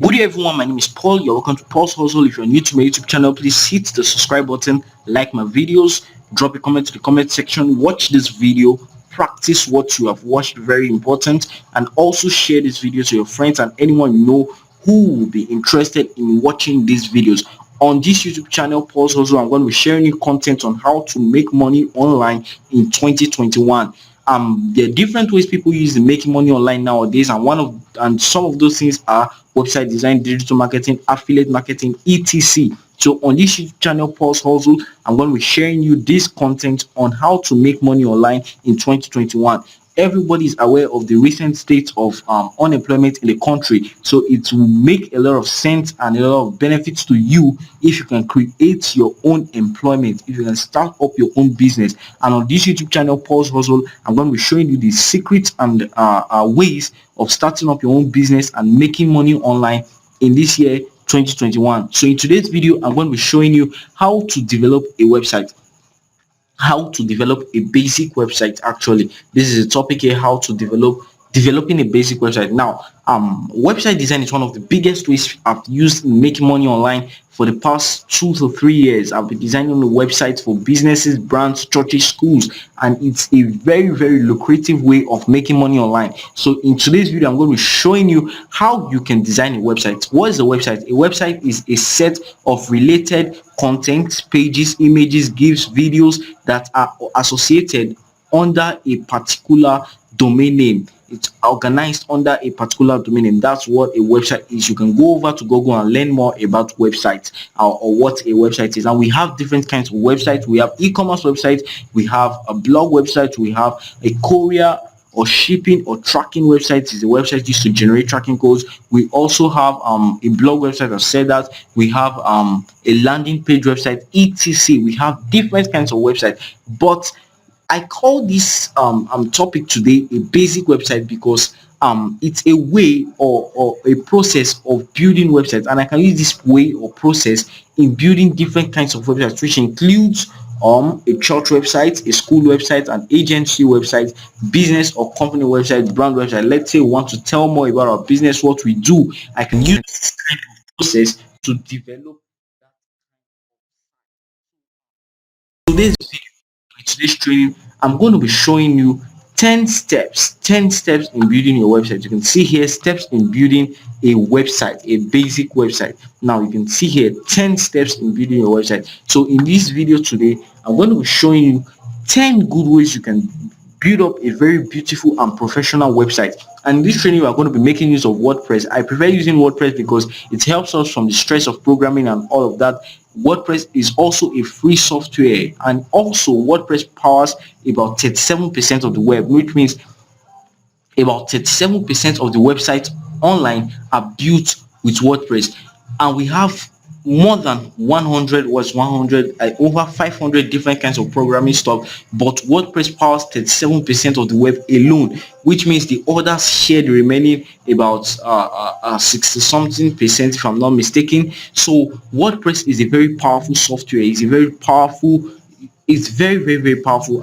Good day everyone, my name is Paul. You're welcome to Paul's Hustle. If you're new to my YouTube channel, please hit the subscribe button, like my videos, drop a comment to the comment section, watch this video, practice what you have watched, very important, and also share this video to your friends and anyone you know who will be interested in watching these videos. On this YouTube channel, Paul's Hustle, I'm going to be sharing you content on how to make money online in 2021. There are different ways people use in making money online nowadays, and some of those things are website design, digital marketing, affiliate marketing, etc. So on this YouTube channel, Paul's Hustle, I'm going to be sharing you this content on how to make money online in 2021. Everybody is aware of the recent state of unemployment in the country, so it will make a lot of sense and a lot of benefits to you if you can create your own employment, if you can start up your own business. And on this YouTube channel, Paul's Hustle, I'm going to be showing you the secrets and ways of starting up your own business and making money online in this year 2021. So in today's video, I'm going to be showing you how to develop a website, how to develop a basic website. Actually, this is a topic here, how to developing a basic website. Now, website design is one of the biggest ways I've used in making money online. For the past 2 to 3 years, I've been designing the websites for businesses, brands, churches, schools, and it's a very lucrative way of making money online. So in today's video, I'm going to be showing you how you can design a website. What is a website? A website is a set of related content, pages, images, GIFs, videos that are associated under a particular domain name. It's organized under a particular domain name. That's what a website is. You can go over to Google and learn more about websites or what a website is. And we have different kinds of websites. We have e-commerce websites, we have a blog website, we have a courier or shipping or tracking website. Is a website used to generate tracking codes. We also have a blog website. I said that. We have a landing page website, etc. We have different kinds of websites, but I call this topic today a basic website because it's a way or a process of building websites, and I can use this way or process in building different kinds of websites, which includes a church website, a school website, an agency website, business or company website, brand website. Let's say we want to tell more about our business, what we do. I can use this kind of process to develop today's video. In today's training, I'm going to be showing you 10 steps in building your website. You can see here steps in building a website, a basic website. Now you can see here 10 steps in building your website. So in this video today, I'm going to be showing you 10 good ways you can build up a very beautiful and professional website. And in this training, we are going to be making use of WordPress. I prefer using WordPress because it helps us from the stress of programming and all of that. WordPress is also a free software, and also WordPress powers about 37% of the web, which means about 37% of the websites online are built with WordPress. And we have more than 100 over 500 different kinds of programming stuff, but WordPress powers 37% of the web alone, which means the others share the remaining about 60 something percent, if I'm not mistaken. So WordPress is a very powerful software. It's very powerful,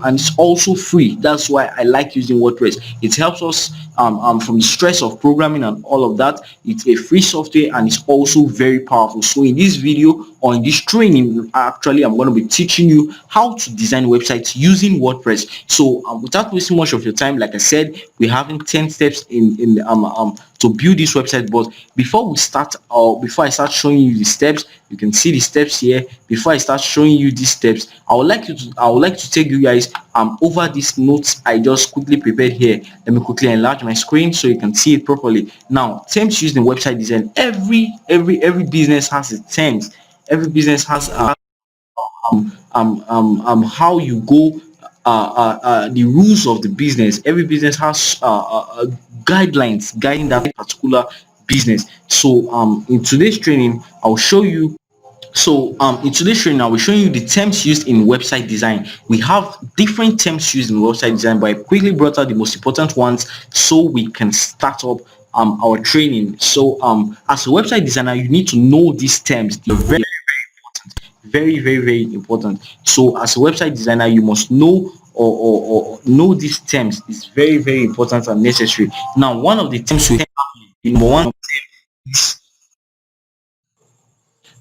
and it's also free. That's why I like using WordPress. It helps us from the stress of programming and all of that. It's a free software and it's also very powerful. So in this video or in this training, actually I'm going to be teaching you how to design websites using WordPress. So without wasting much of your time, like I said, we're having 10 steps in to build this website. But before we start, or before I start showing you the steps, you can see the steps here. Before I start showing you these steps, I would like to take you guys over these notes I just quickly prepared here. Let me quickly enlarge my screen so you can see it properly. Now, terms used in website design. Every business has its terms. Every business has how you go, the rules of the business. Every business has guidelines guiding that particular business. So in today's training, I'll show you. In today's training, I will show you the terms used in website design. We have different terms used in website design, but I quickly brought out the most important ones so we can start up our training. So as a website designer, you need to know these terms. They're very important. So as a website designer, you must know or know these terms. It's very important and necessary. Now, one of the terms we have, number one, is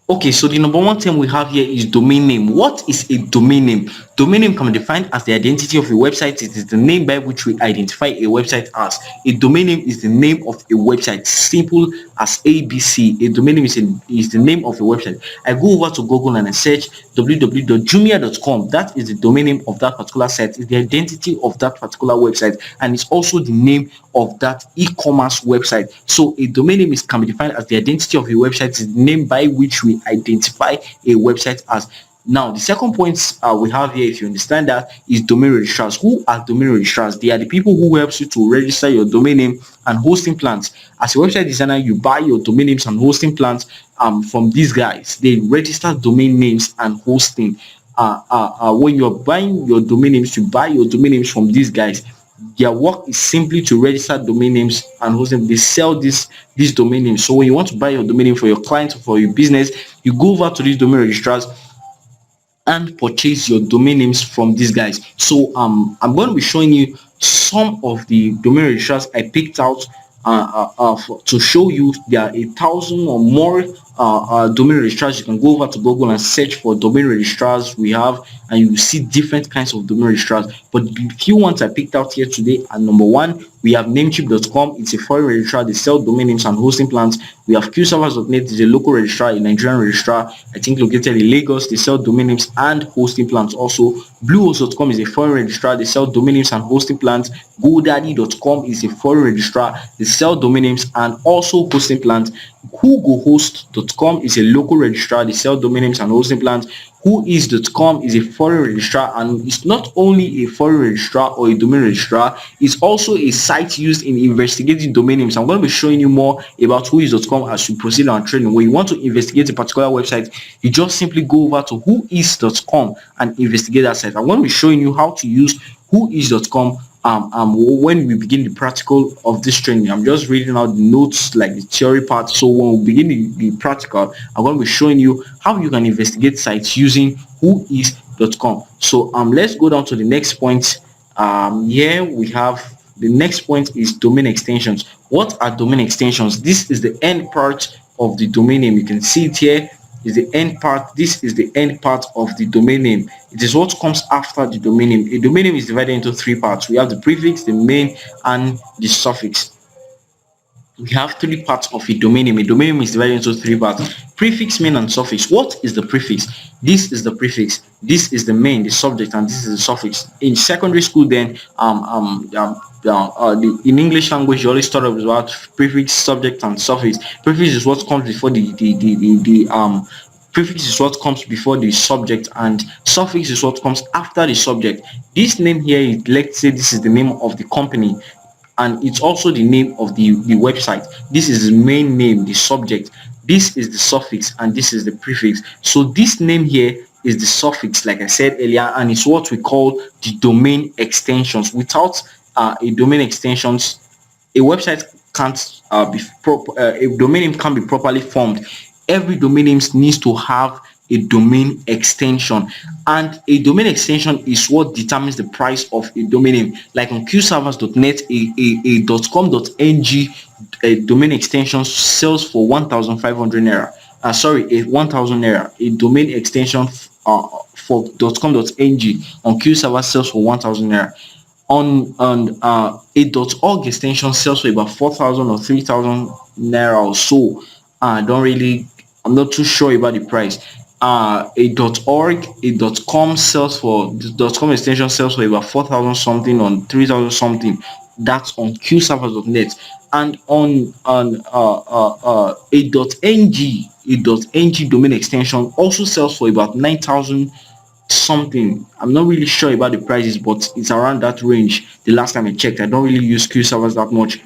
Okay, so the number one term we have here is domain name. What is a domain name? Domain name can be defined as the identity of a website. It is the name by which we identify a website as. A domain name is the name of a website. Simple as ABC. A domain name is the name of a website. I go over to Google and I search www.jumia.com. That is the domain name of that particular site. It's the identity of that particular website, and it's also the name of that e-commerce website. So a domain name can be defined as the identity of a website, is the name by which we identify a website as. Now, the second point we have here, if you understand that, is domain registrars. Who are domain registrars? They are the people who helps you to register your domain name and hosting plans. As a website designer, you buy your domain names and hosting plans from these guys. They register domain names and hosting. When you're buying your domain names, you buy your domain names from these guys. Their work is simply to register domain names and hosting. They sell these domain names. So when you want to buy your domain name for your client or for your business, you go over to these domain registrars and purchase your domain names from these guys. So I'm going to be showing you some of the domain registrars I picked out to show you. There are 1,000 or more domain registrars. You can go over to Google and search for domain registrars we have, and you will see different kinds of domain registrars. But the few ones I picked out here today are: number one, we have Namecheap.com. It's a foreign registrar. They sell domain names and hosting plans. We have QServers.net. It's a local registrar, a Nigerian registrar, I think located in Lagos. They sell domain names and hosting plans. Also, Bluehost.com is a foreign registrar. They sell domain names and hosting plans. GoDaddy.com is a foreign registrar. They sell domain names and also hosting plans. WhoGoHost.com is a local registrar. They sell domain names and hosting plans. Whois.com is a foreign registrar, and it's not only a foreign registrar or a domain registrar, it's also a site used in investigating domain names. I'm going to be showing you more about Whois.com as we proceed on training. When you want to investigate a particular website, you just simply go over to Whois.com and investigate that site. I'm going to be showing you how to use Whois.com when we begin the practical of this training. I'm just reading out the notes, like the theory part. So when we begin the practical, I'm going to be showing you how you can investigate sites using Whois.com. So let's go down to the next point. Here we have the next point is domain extensions. What are domain extensions? This is the end part of the domain name. You can see it here is the end part. This is the end part of the domain name. It is what comes after the domain name. A domain name is divided into three parts. We have the prefix, the main, and the suffix. We have three parts of a domain name. A domain name is divided into three parts: prefix, main, and suffix. What is the prefix? This is the prefix, this is the main, the subject, and this is the suffix. In secondary school, then in English language, you always thought about prefix, subject, and suffix. Prefix is what comes before the prefix is what comes before the subject, and suffix is what comes after the subject. This name here is, let's say this is the name of the company, and it's also the name of the website. This is the main name, the subject. This is the suffix, and this is the prefix. So this name here is the suffix, like I said earlier, and it's what we call the domain extensions. Without a domain extensions, a website can't a domain name can't be properly formed. Every domain name needs to have a domain extension, and a domain extension is what determines the price of a domain name. Like on qservers.net, a .com.ng domain extension sells for 1,500 naira. A 1,000 naira. A domain extension for .com.ng on qserver sells for 1,000 naira. On a .org extension sells for about 4,000 or 3,000 naira or so. I'm not too sure about the price. A .org, a .com sells for, the .com extension sells for about 4,000 something on 3,000 something. That's on qservers.net. And on a .ng domain extension also sells for about 9,000 something. I'm not really sure about the prices, but it's around that range. The last time I checked, I don't really use qservers that much.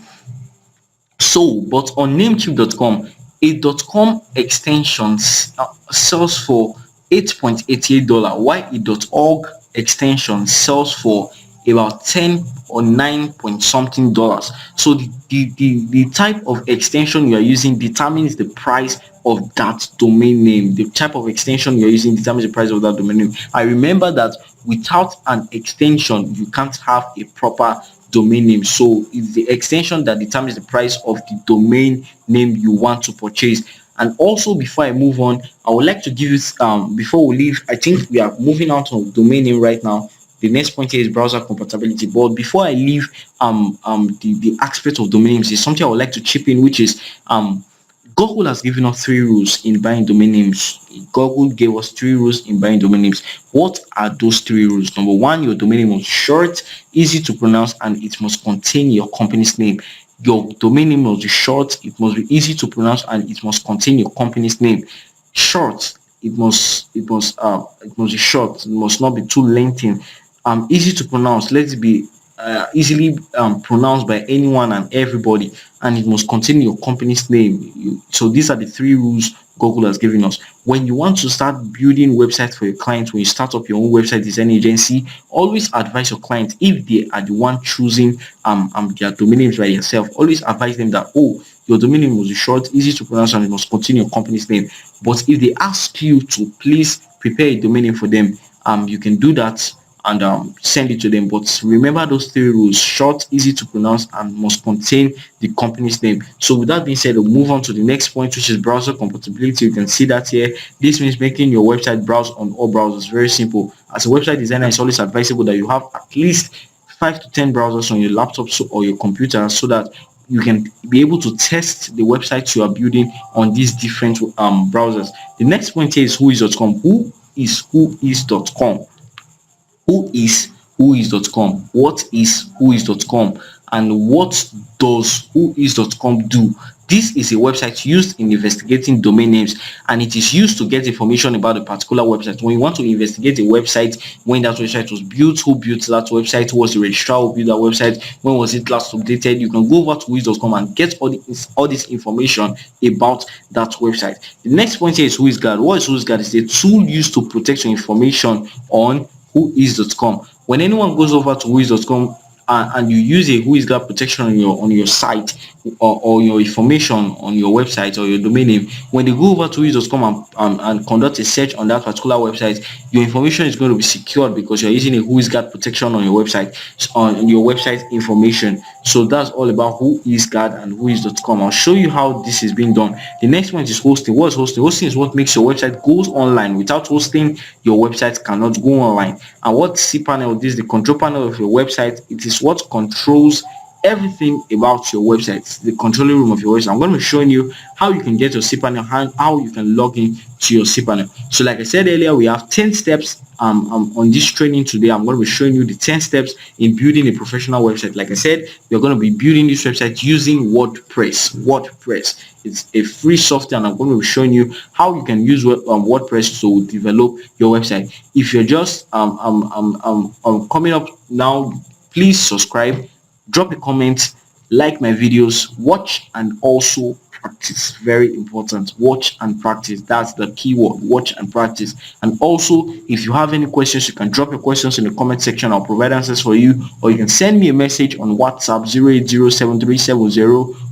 So, but on Namecheap.com, a .com extension sells for $8.88, while a .org extension sells for about 10 or 9 point something dollars. So the type of extension you are using determines the price of that domain name. The type of extension you're using determines the price of that domain name. I remember that without an extension, you can't have a proper domain name. So it's the extension that determines the price of the domain name you want to purchase. And also, before I move on, I would like to give you before we leave, I think we are moving out of domain name right now. The next point here is browser compatibility. But before I leave the aspect of domain names, is something I would like to chip in, which is Google has given us three rules in buying domain names. Google gave us three rules in buying domain names. What are those three rules? Number one, your domain name must be short, easy to pronounce, and it must contain your company's name. Your domain name must be short, it must be easy to pronounce, and it must contain your company's name. Short, it must be short. It must not be too lengthy. Easy to pronounce. Let it be easily pronounced by anyone and everybody, and it must contain your company's name. So these are the three rules Google has given us. When you want to start building websites for your clients, when you start up your own website design agency, always advise your clients, if they are the one choosing their domain names by yourself, always advise them that, oh, your domain name must be short, easy to pronounce, and it must contain your company's name. But if they ask you to please prepare a domain name for them, you can do that and send it to them. But remember those three rules: short, easy to pronounce, and must contain the company's name. So with that being said, we'll move on to the next point, which is browser compatibility. You can see that here. This means making your website browse on all browsers. Very simple. As a website designer, it's always advisable that you have at least 5 to 10 browsers on your laptop or your computer, so that you can be able to test the websites you are building on these different browsers. The next point here is whois.com. Whois.com? Whois.com? What is whois.com, and what does whois.com do? This is a website used in investigating domain names, and it is used to get information about a particular website. When you want to investigate a website, when that website was built, who built that website, who was the registrar who built that website, when was it last updated, you can go over to whois.com and get all this information about that website. The next point here is whoisguard. What is whoisguard? Is a tool used to protect your information on whois.com. When anyone goes over to whois.com and you use a whoisguard protection on your site, or your information on your website or your domain name, when they go over to whois.com and conduct a search on that particular website, your information is going to be secured because you're using a whoisguard protection on your website, on your website information. So that's all about whoisguard and whois.com. I'll show you how this is being done. The next one is hosting. What is hosting? Hosting is what makes your website goes online. Without hosting, your website cannot go online. And what cPanel? This is the control panel of your website. It is what controls everything about your website, the controlling room of your website. I'm going to be showing you how you can get your cPanel, how you can log in to your cPanel. So like I said earlier, we have 10 steps on this training today. I'm going to be showing you the 10 steps in building a professional website. Like I said, we're going to be building this website using WordPress. It's a free software, and I'm going to be showing you how you can use WordPress to develop your website. If you're just coming up now, please subscribe, drop a comment, like my videos, watch and also practice. Very important. Watch and practice. That's the key word. Watch and practice. And also, if you have any questions, you can drop your questions in the comment section. I'll provide answers for you, or you can send me a message on WhatsApp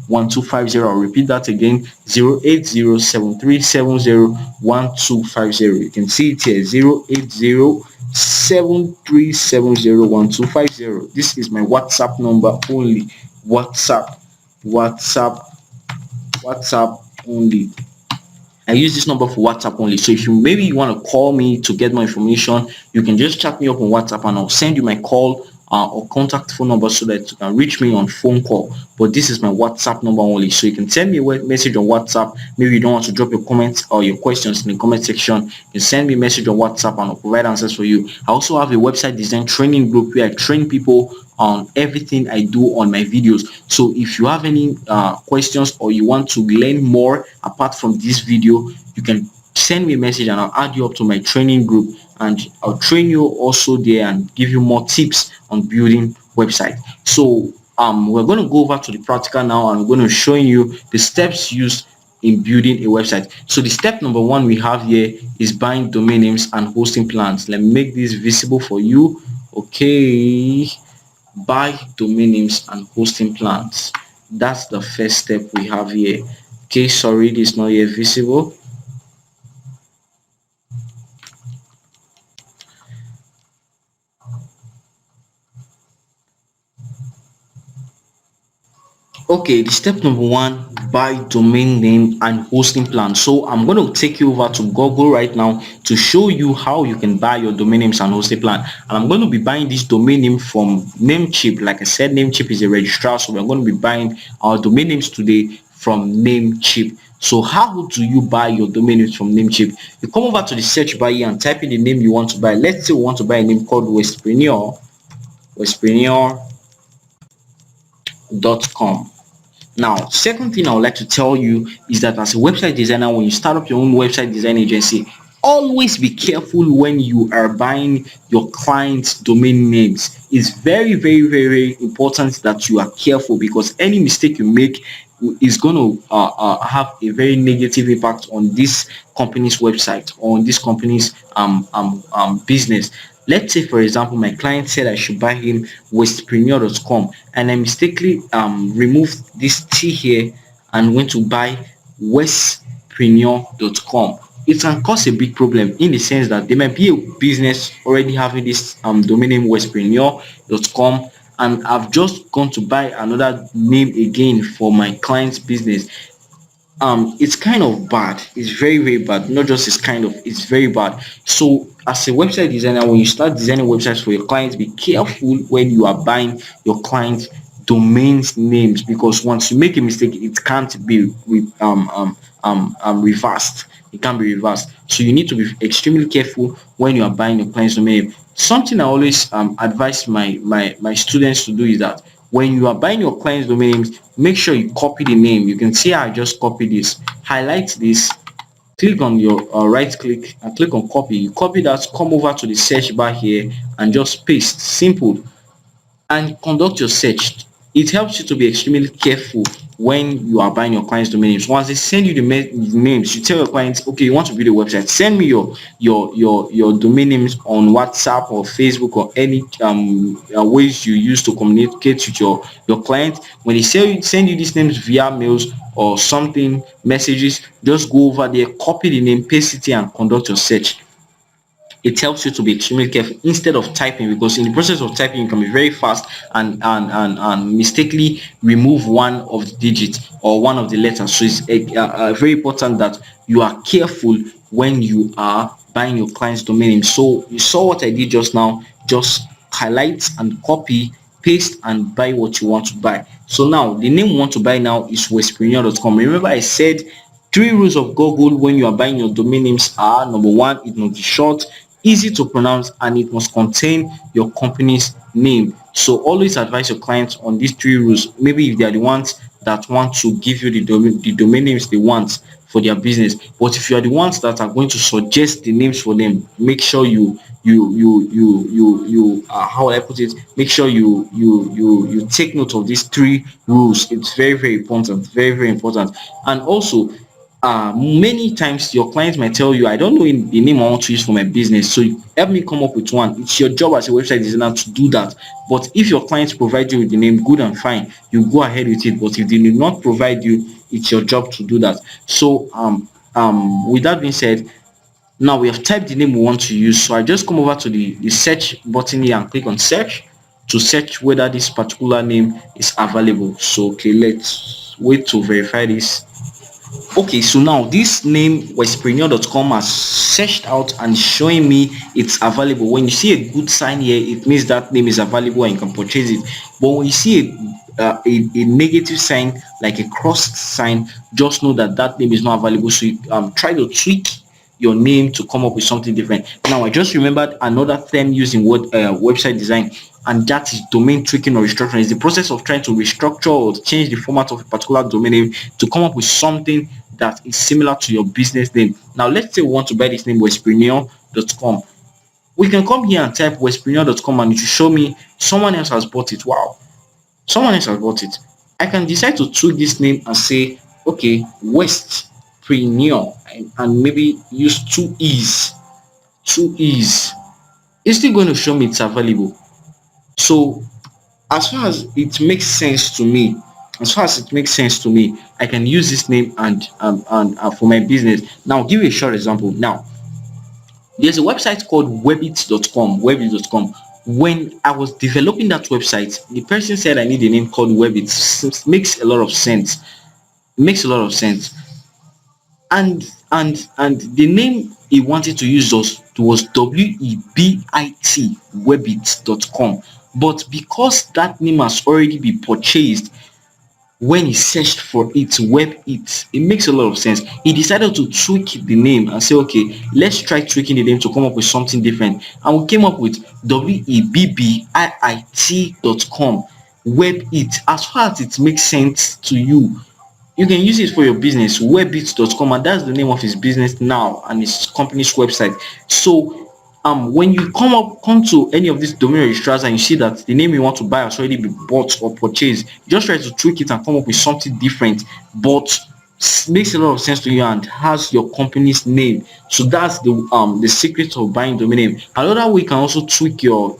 08073701250. I'll repeat that again: 08073701250. You can see it here: 08073701250. This is my WhatsApp number only. WhatsApp, WhatsApp, WhatsApp only. I use this number for WhatsApp only. So if you want to call me to get more information, you can just chat me up on WhatsApp and I'll send you my call or contact phone number so that you can reach me on phone call. But this is my WhatsApp number only. So you can send me a message on WhatsApp. Maybe you don't want to drop your comments or your questions in the comment section. You can send me a message on WhatsApp and I'll provide answers for you. I also have a website design training group where I train people on everything I do on my videos. So if you have any questions or you want to learn more apart from this video, you can send me a message and I'll add you up to my training group, and I'll train you also there and give you more tips on building website. So we're going to go over to the practical now, and I'm going to show you the steps used in building a website. So the step number one we have here is buying domain names and hosting plans. Let me make this visible for you. Okay, buy domain names and hosting plans. That's the first step we have here. Okay, sorry, this is not yet visible. Okay, the step number one, buy domain name and hosting plan. So I'm going to take you over to Google right now to show you how you can buy your domain names and hosting plan. And I'm going to be buying this domain name from Namecheap. Like I said, Namecheap is a registrar, so we're going to be buying our domain names today from Namecheap. So how do you buy your domain names from Namecheap? You come over to the search bar here and type in the name you want to buy. Let's say we want to buy a name called Westpreneur.com. Now, second thing I would like to tell you is that as a website designer, when you start up your own website design agency, always be careful when you are buying your clients' domain names. It's very, very, very important that you are careful, because any mistake you make is going to have a very negative impact on this company's website or on this company's business. Let's say, for example, my client said I should buy him westpreneur.com, and I mistakenly removed this T here and went to buy westpreneur.com. It can cause a big problem, in the sense that there might be a business already having this domain name westpreneur.com, and I've just gone to buy another name again for my client's business. It's kind of bad. It's very, very bad. Not just it's kind of, it's very bad. So as a website designer, when you start designing websites for your clients, be careful when you are buying your clients domains names, because once you make a mistake, it can't be reversed. It can't be reversed. So you need to be extremely careful when you are buying your client's domain name. Something I always advise my students to do is that when you are buying your client's domain names, make sure you copy the name. You can see I just copied this, highlight this, click on your right click and click on copy. You copy that, come over to the search bar here and just paste. Simple. And conduct your search. It helps you to be extremely careful when you are buying your clients' domain names. Once they send you the names, you tell your clients, okay, you want to build a website, send me your domain names on WhatsApp or Facebook or any ways you use to communicate with your client. When they send you these names via mails or something, messages, just go over there, copy the name, paste it here, and conduct your search. It helps you to be extremely careful instead of typing, because in the process of typing you can be very fast and mistakenly remove one of the digits or one of the letters. So it's very important that you are careful when you are buying your client's domain name. So you saw what I did just now. Just highlight and copy, paste, and buy what you want to buy. So now the name we want to buy now is westpreneur.com. Remember I said 3 rules of Google when you are buying your domain names are: number one, it must be short, easy to pronounce, and it must contain your company's name. So always advise your clients on these 3 rules. Maybe if they are the ones that want to give you the domain names they want for their business, but if you are the ones that are going to suggest the names for them, make sure how will I put it, make sure you take note of these 3 rules. It's very, very important, very, very important. And also, many times your clients might tell you, I don't know the name I want to use for my business, so help me come up with one. It's your job as a website designer to do that. But if your clients provide you with the name, good and fine, you go ahead with it. But if they do not provide you, it's your job to do that. So with that being said, now we have typed the name we want to use. So I just come over to the search button here and click on search to search whether this particular name is available. So okay, let's wait to verify this. Okay, so now this name westpreneur.com has searched out and showing me it's available. When you see a good sign here, it means that name is available and you can purchase it. But when you see a negative sign, like a cross sign, just know that that name is not available. So you try to tweak your name to come up with something different. Now I just remembered another term used in website design, and that is domain tweaking or restructuring. It's the process of trying to restructure or change the format of a particular domain name to come up with something that is similar to your business name. Now let's say we want to buy this name westpreneur.com. We can come here and type westpreneur.com and it will show me someone else has bought it. Wow, someone else has bought it. I can decide to tweak this name and say, okay, Westpreneur, and maybe use 2 E's. 2 E's. It's still going to show me it's available. So as far as it makes sense to me, I can use this name and for my business. Now, I'll give you a short example. Now, there's a website called Webit.com. When I was developing that website, the person said I need a name called Webit. It makes a lot of sense. It makes a lot of sense. And the name he wanted to use was webit.com, but because that name has already been purchased when he searched for it, it makes a lot of sense. He decided to tweak the name and say, okay, let's try tweaking the name to come up with something different, and we came up with webit.com. Webit, as far as it makes sense to you, you can use it for your business. Webit.com, and that's the name of his business now and his company's website. So when you come to any of these domain registrars and you see that the name you want to buy has already been bought or purchased, just try to tweak it and come up with something different, but makes a lot of sense to you and has your company's name. So that's the secret of buying domain name. Another way you can also tweak your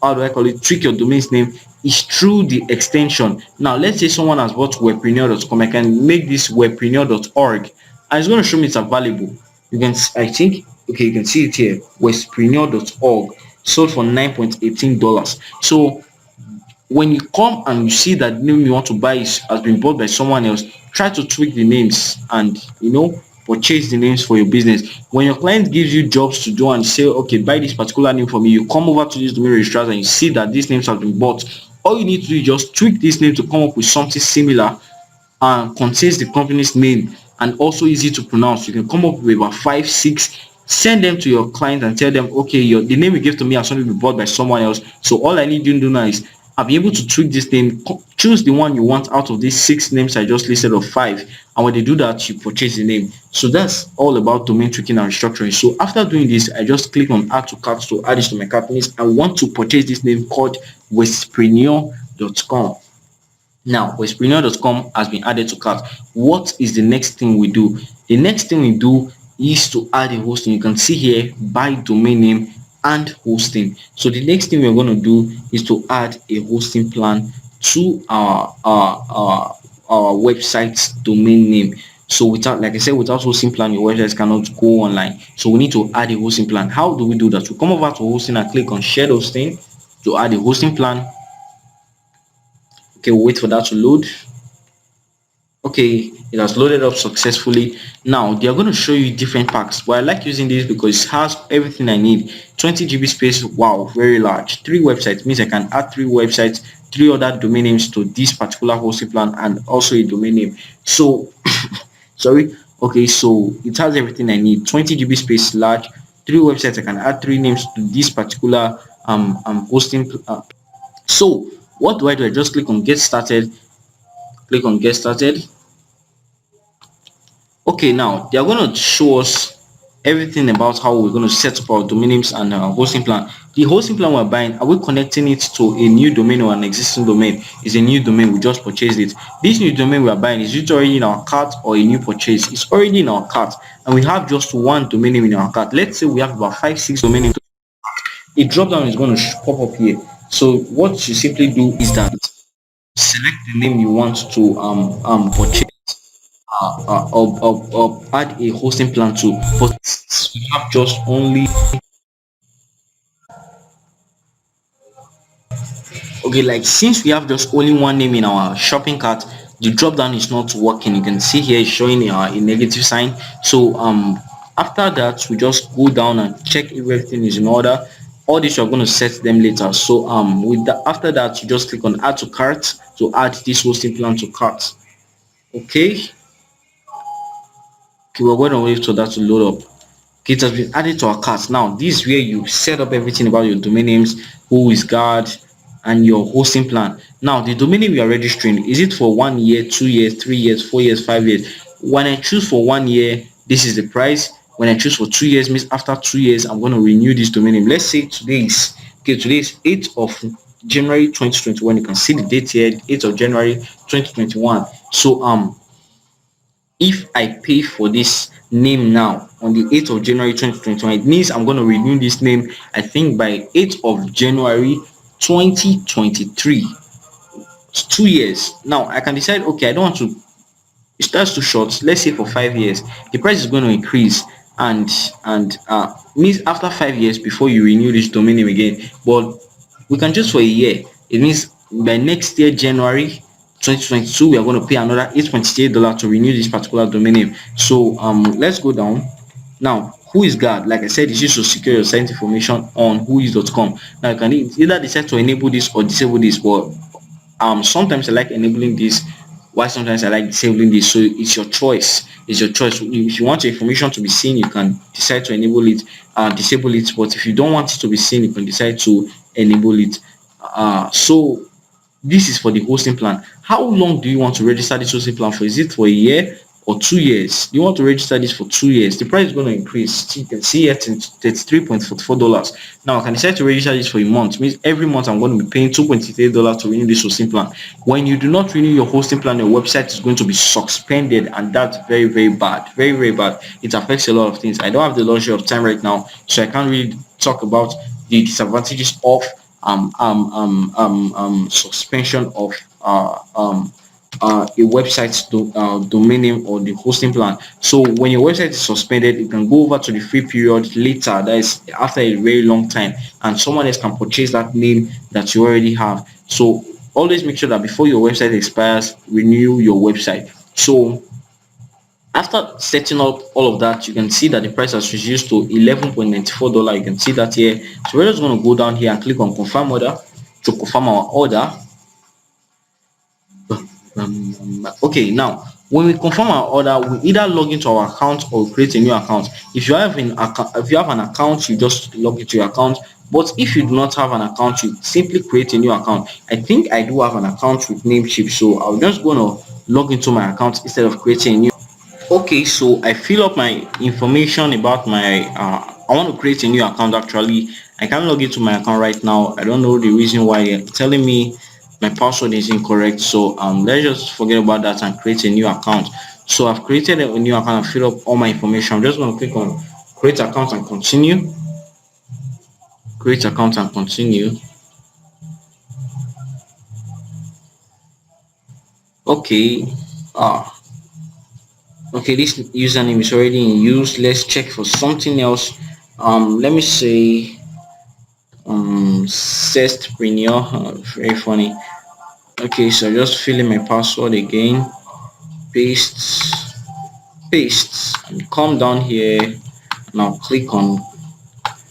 how do I call it, tweak your domain's name is through the extension. Now let's say someone has bought webpreneur.com. I can make this webpreneur.org, and it's going to show me it's available. You can, I think, okay, you can see it here, webpreneur.org, sold for $9.18. So when you come and you see that name you want to buy has been bought by someone else, try to tweak the names and purchase the names for your business. When your client gives you jobs to do and say, okay, buy this particular name for me, you come over to this domain registrars and you see that these names have been bought. All you need to do is just tweak this name to come up with something similar and contains the company's name and also easy to pronounce. You can come up with about 5 6, send them to your client and tell them, okay, the name you gave to me has only been bought by someone else, so all I need you to do now is I'll be able to tweak this name. Choose the one you want out of these 6 names I just listed, or 5, and when they do that, you purchase the name. So that's all about domain tweaking and restructuring. So after doing this, I just click on add to cart to add it to my cart. Means I want to purchase this name called westpreneur.com. Now, westpreneur.com has been added to cart. What is the next thing we do? The next thing we do is to add a hosting. You can see here, buy domain name and hosting. So the next thing we're going to do is to add a hosting plan to our website's domain name. So without, like I said, without hosting plan, your website cannot go online. So we need to add a hosting plan. How do we do that? We come over to hosting and click on shared hosting to add a hosting plan. Okay, we'll wait for that to load. Okay, it has loaded up successfully. Now they are going to show you different packs, but I like using this because it has everything I need. 20 GB space. Wow, very large. 3 websites means I can add 3 websites, 3 other domain names to this particular hosting plan, and also a domain name. So sorry. Okay, so it has everything I need. 20 GB space, large, 3 websites. I can add 3 names to this particular hosting. So what do? I just click on get started. Click on get started. Okay, now they are going to show us everything about how we're going to set up our domain names and our hosting plan. The hosting plan we're buying, are we connecting it to a new domain or an existing domain? Is a new domain, we just purchased it. This new domain we are buying, is it already in our cart or a new purchase? It's already in our cart, and we have just one domain name in our cart. Let's say we have about 5 6 domain names. A drop down is going to pop up here. So what you simply do is that select the name you want to purchase, or add a hosting plan to. But we have just only, okay, like since we have just only one name in our shopping cart, the drop down is not working. You can see here it's showing a negative sign. So after that, we just go down and check if everything is in order. All this you're going to set them later. So with that, after that, you just click on add to cart to add this hosting plan to cart. Okay, we're going to wait for that to load up. Okay, it has been added to our cart. Now this is where you set up everything about your domain names, who is guard, and your hosting plan. Now the domain name you are registering, is it for 1 year, 2 years, 3 years, 4 years, 5 years? When I choose for 1 year, this is the price. When I choose for 2 years, means after 2 years I'm going to renew this domain name. Let's say today is 8th of January 2021. You can see the date here, 8th of January 2021. So if I pay for this name now on the 8th of January 2021, it means I'm going to renew this name, I think, by 8th of January 2023. It's 2 years. Now I can decide, okay, I don't want to, it starts too short. Let's say for 5 years, the price is going to increase, and means after 5 years before you renew this domain name again. But we can choose for a year. It means by next year, January 2022, we are going to pay another $8.88 to renew this particular domain name. So let's go down. Now, who is guard? Like I said, it's used to secure your site information on whois.com. Now you can either decide to enable this or disable this, but sometimes I like enabling this, while sometimes I like disabling this. So it's your choice. It's your choice. If you want your information to be seen, you can decide to enable it, disable it. But if you don't want it to be seen, you can decide to enable it. So this is for the hosting plan. How long do you want to register this hosting plan for? Is it for a year or 2 years? You want to register this for 2 years. The price is going to increase. You can see it in $33.44. Now I can decide to register this for a month. Means every month I'm going to be paying $2.88 to renew this hosting plan. When you do not renew your hosting plan, your website is going to be suspended, and that's very, very bad. Very, very bad. It affects a lot of things. I don't have the luxury of time right now, so I can't really talk about the disadvantages of suspension of a website's domain name or the hosting plan. So when your website is suspended, you can go over to the free period later, that is after a very long time, and someone else can purchase that name that you already have. So always make sure that before your website expires, renew your website. So after setting up all of that, you can see that the price has reduced to $11.94. You can see that here. So we're just going to go down here and click on confirm order to confirm our order. Okay, now when we confirm our order, we either log into our account or create a new account. If you have an account, you just log into your account. But if you do not have an account, you simply create a new account. I think I do have an account with Namecheap, so I'm just going to log into my account instead of creating a new. Okay, so I fill up my information about my I want to create a new account. Actually, I can't log into my account right now. I don't know the reason why they're telling me my password is incorrect. So let's just forget about that and create a new account. So I've created a new account and fill up all my information. I'm just going to click on create account and continue. Create account and continue. Okay. Okay, this username is already in use. Let's check for something else. Let me say Sestpreneur. Very funny. Okay, so just fill in my password again. Paste and come down here. Now click on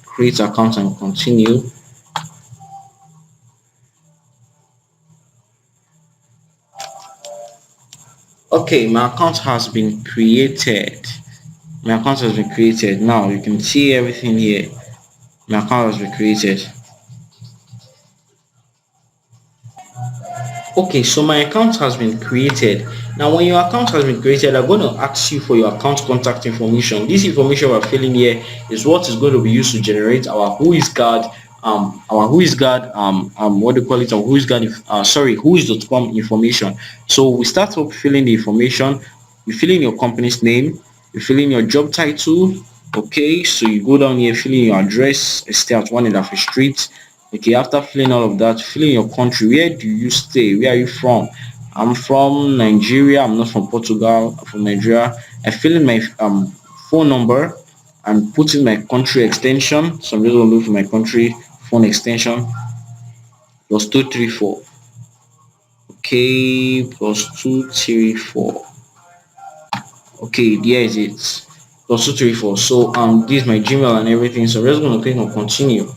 create account and continue. Okay, my account has been created. Now you can see everything here. My account has been created. Okay, so my account has been created. Now when your account has been created, I'm going to ask you for your account contact information. This information we're filling here is what is going to be used to generate our whoisguard what do you call it, our whois.com information. So we start up filling the information. You fill in your company's name, you fill in your job title. Okay, so you go down here, fill in your address, stay at 1 Idafe Street. Okay, after filling all of that, fill in your country. Where do you stay? Where are you from? I'm from Nigeria. I'm not from Portugal. I'm from Nigeria. I fill in my phone number and put in my country extension. So I'm just going to look for my country phone extension +234. Okay, +234. Okay, there is it. +234. So this is my Gmail and everything. So I'm just going to click on continue.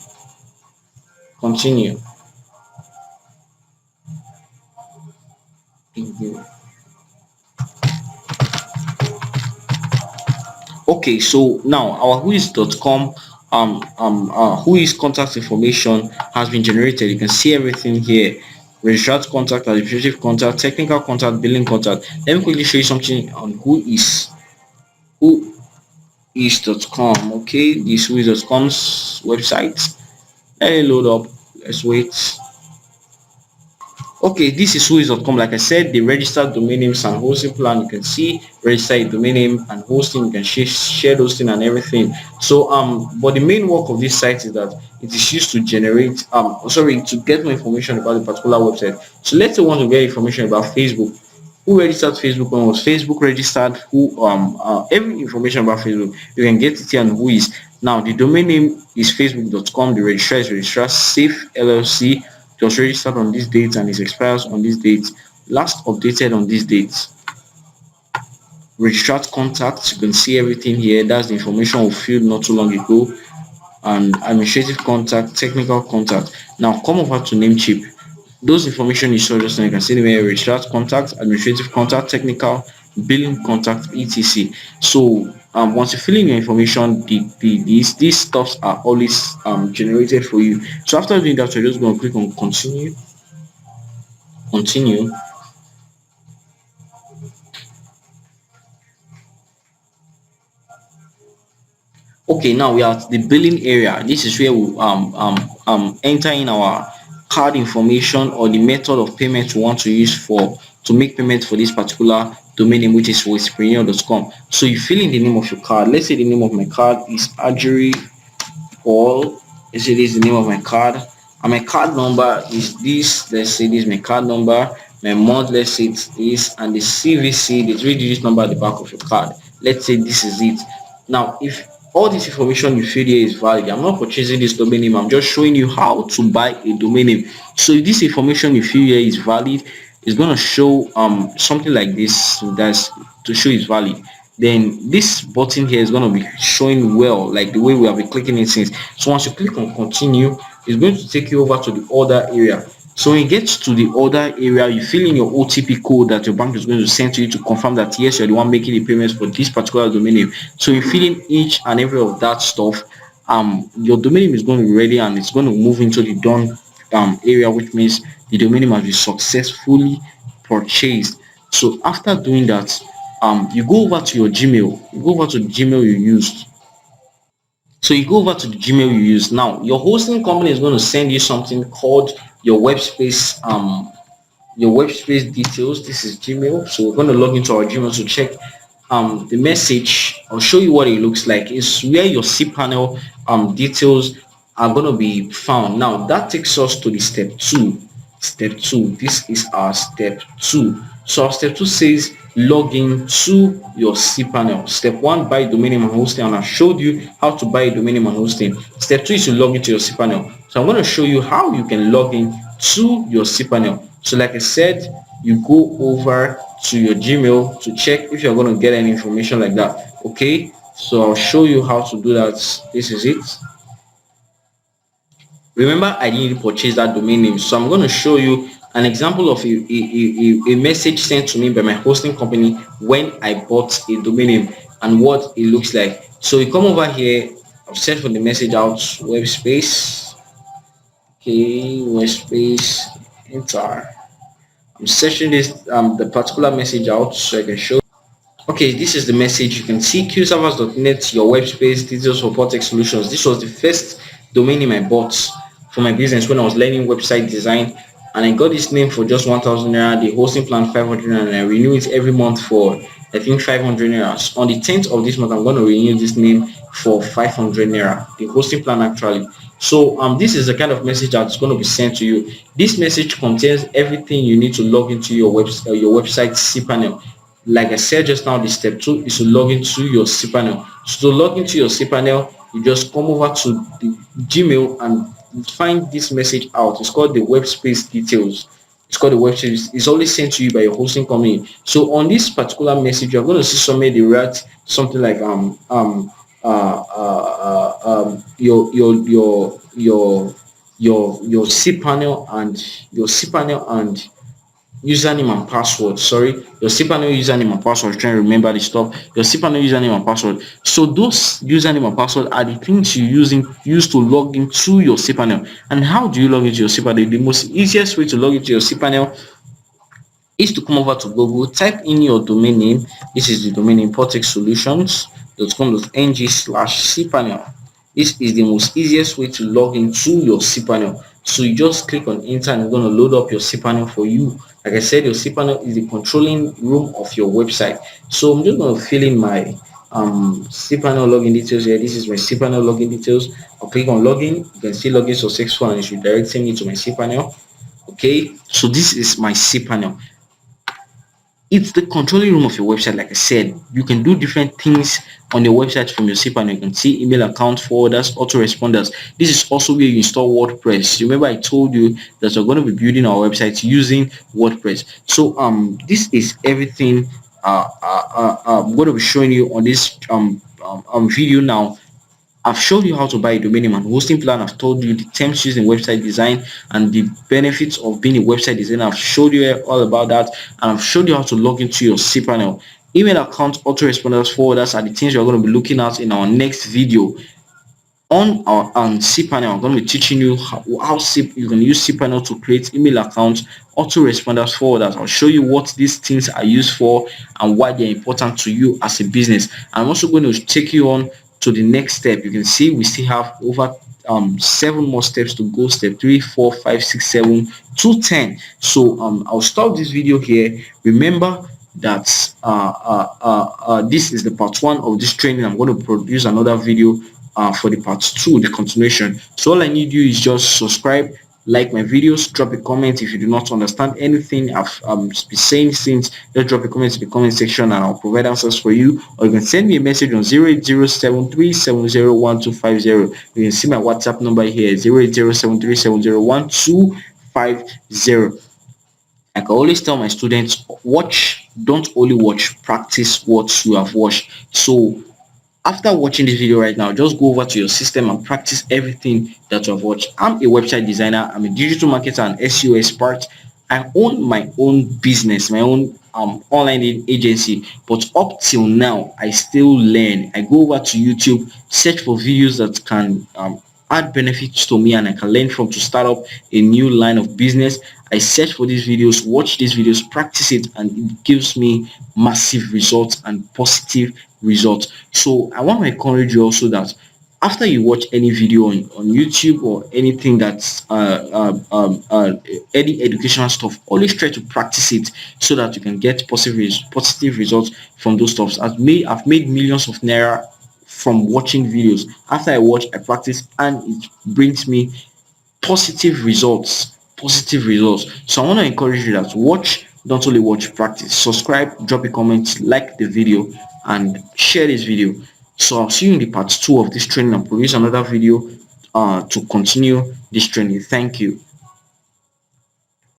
Okay, so now our whois.com whois contact information has been generated. You can see everything here: registered contact, administrative contact, technical contact, billing contact. Let me quickly show you something on whois.com. Okay, this whois.com's website. Let it load up. Let's wait. Okay, this is whois.com. Like I said, the registered domain names and hosting plan. You can see register a domain name and hosting. You can share hosting and everything. So but the main work of this site is that it is used to generate to get more information about a particular website. So let's say we want to get information about Facebook. Who registered Facebook? When was Facebook registered? Who every information about Facebook, you can get it here on whois. Now the domain name is facebook.com. The registrar is registrar safe LLC. It was registered on this date and it expires on this date. last updated on this date. Registered contacts, you can see everything here. That's the information we filled not too long ago. And administrative contact, technical contact. Now come over to Namecheap. Those information you saw just now, you can see them here: registered contact, administrative contact, technical, billing contact, etc. So once you fill in your information, these stuffs are always generated for you. So after doing that, you're just going to click on continue. Okay, now we are at the billing area. This is where we enter in our card information or the method of payment we want to use to make payment for this particular domain name, which is wordpress.com. So you fill in the name of your card. Let's say the name of my card is Ajuri Paul. Let's say this is the name of my card, and my card number is this. Let's say this is my card number. My month, let's say it's this, and the CVC, the 3 digit number at the back of your card. Let's say this is it. Now, if all this information you fill here is valid, I'm not purchasing this domain name. I'm just showing you how to buy a domain name. So if this information you fill here is valid, it's going to show something like this. That's to show it's valid. Then this button here is going to be showing well, like the way we have been clicking it since. So once you click on continue, it's going to take you over to the order area. So when it gets to the order area, you fill in your OTP code that your bank is going to send to you to confirm that yes, you're the one making the payments for this particular domain name. So you fill in each and every of that stuff. Your domain name is going to be ready, and it's going to move into the done area, which means the domain name has been successfully purchased. So after doing that, you go over to your Gmail. You go over to the Gmail you used. So you go over to the Gmail you use. Now your hosting company is going to send you something called your web space details. This is Gmail. So we're going to log into our Gmail to check the message. I'll show you what it looks like. It's where your cPanel details are going to be found. Now that takes us to the step two. This is our step two. So our step two says log in to your cPanel. Step one, buy domain name and hosting, and I showed you how to buy a domain name and hosting. Step two is to log into your cPanel. So I'm going to show you how you can log in to your cPanel. So like I said, you go over to your Gmail to check if you're going to get any information like that. Okay, so I'll show you how to do that. This is it. Remember, I didn't purchase that domain name, so I'm going to show you an example of a message sent to me by my hosting company when I bought a domain name and what it looks like. So you come over here, I've sent for the message out, web space, okay, web space, enter. I'm searching this the particular message out so I can show. Okay, this is the message. You can see qservers.net, your web space details for Portex Solutions. This was the first domain name I bought for my business when I was learning website design, and I got this name for just 1,000 naira. The hosting plan 500 naira, and I renew it every month for I think 500 naira. On the 10th of this month, I'm going to renew this name for 500 naira. The hosting plan actually. So this is the kind of message that's going to be sent to you. This message contains everything you need to log into your website cPanel. Like I said just now, the step two is to log into your cPanel. So to log into your cPanel, you just come over to the Gmail and find this message out. It's called the web space details. It's called the web space. It's always sent to you by your hosting company. So on this particular message, you're going to see somebody they write something like your cPanel and username and password. Sorry, your cPanel username and password. Trying to remember the stuff. Your cPanel username and password. So those username and password are the things you use to log into your cPanel. And how do you log into your cPanel? The most easiest way to log into your cPanel is to come over to Google, type in your domain name. This is the domain name portexsolutions.com.ng/cpanel. This is the most easiest way to log into your cPanel. So you just click on enter and it's going to load up your cPanel for you. Like I said, your cPanel is the controlling room of your website. So I'm just going to fill in my cPanel login details here. This is my cPanel login details. I'll click on login. You can see login successful and it should direct me to my cPanel. Okay, so this is my cPanel. It's the controlling room of your website. Like I said, you can do different things on your website from your Cpanel. You can see email account forwarders, autoresponders. This is also where you install WordPress. Remember I told you that we're going to be building our website using WordPress. So this is everything I'm going to be showing you on this video now. I've showed you how to buy a domain name and hosting plan. I've told you the terms used in website design and the benefits of being a website designer. I've showed you all about that, and I've showed you how to log into your cPanel. Email account, autoresponders, forwarders are the things you're going to be looking at in our next video. On our cPanel, I'm going to be teaching you how you can use cPanel to create email accounts, autoresponders, forwarders. I'll show you what these things are used for and why they're important to you as a business. I'm also going to take you on to the next step. You can see we still have over 7 more steps to go. Step 3, 4, 5, 6, 7 to 10. So I'll stop this video here. Remember that this is the part 1 of this training. I'm going to produce another video for the part 2, the continuation. So all I need you is just subscribe, like my videos, drop a comment if you do not understand anything I've been saying since. Just drop a comment in the comment section and I'll provide answers for you, or you can send me a message on 0807370150. You can see my WhatsApp number here, 0807370150. I can always tell my students, don't only watch, practice what you have watched. So after watching this video right now, just go over to your system and practice everything that you have watched. I'm a website designer, I'm a digital marketer and SEO expert. I own my own business, my own online agency, but up till now I still learn. I go over to YouTube, search for videos that can add benefits to me and I can learn from to start up a new line of business. I search for these videos, watch these videos, practice it, and it gives me massive results and positive results. So I want to encourage you also that after you watch any video on YouTube or anything that's any educational stuff, always try to practice it so that you can get positive results from those stuffs. I've made millions of naira from watching videos. After I watch, I practice, and it brings me positive results. So I want to encourage you that watch, not only watch, practice. Subscribe, drop a comment, like the video, and share this video. So I'll see you in the part 2 of this training and produce another video to continue this training. Thank you.